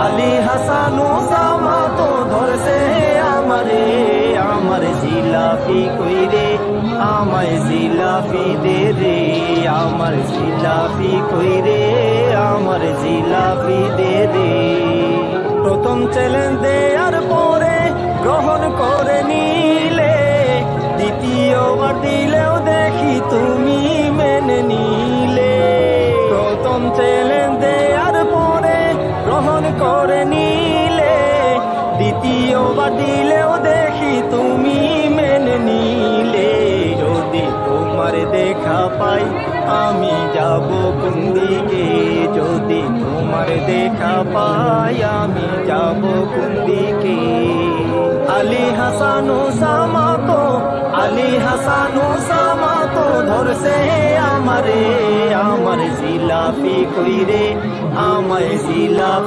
Ali Hasan Osama তো ধরছে আমারে, আমার জিলাপি কইরে আমায় জিলাপি দে রে, আমার জিলাপি কইরে আমার জিলাপি দে রে। প্রথম চ্যালেঞ্জ দেওয়ার পরে গ্রহণ করে নিলে, দ্বিতীয়বার দিলেও দেখি তুমি মেনে নিলে। প্রথম চ্যালেঞ্জ দেওয়ার পরে গ্রহণ করে নিলে, দ্বিতীয়বার দিলেও দেখি তুমি মেনে নিলে। যদি তোমার দেখা পাই আমি যাব কোন দিকে, যদি তোমার দেখা পাই আমি যাব কোন দিকে। আলী হাসান ওসামা তো, আলী হাসান ওসামা তো ধরছে আমারে, আমার জিলাপি কইরে আমায় জিলাপি